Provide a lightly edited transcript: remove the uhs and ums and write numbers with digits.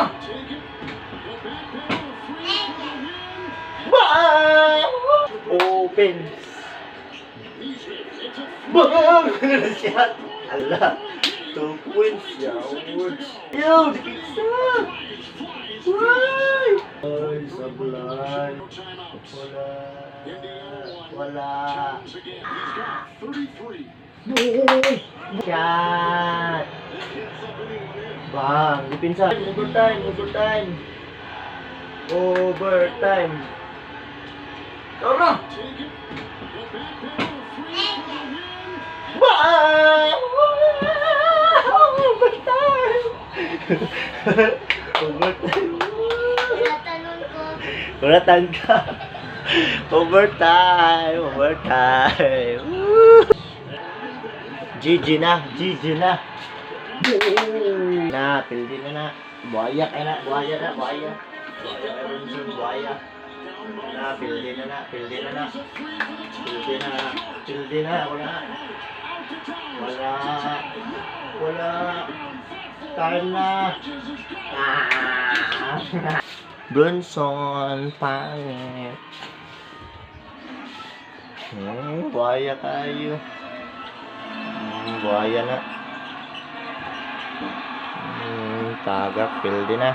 na! Bang! Open! Bang! Shot! Ala! 2 points, yawards! Yo! Di pizza! Why? Ay, sablay! Wala! Wala! Shot! Bang! Dipinsa! Overtime! Overtime! Overtime! Tara! Bang! Overtime! Overtime! Kuratan ka! Overtime! Overtime! GG na! GG na! Na, pildi na na. Buhaya kaya na. Buhaya na. Buhaya. Buhaya. Na, pildi na na. Pildi na na. Pildi na. Pildi na. Wala. Wala. Wala. Time na. Brunson. Pangit. Buhaya tayo. Buhaya na. Tagak, pildi na.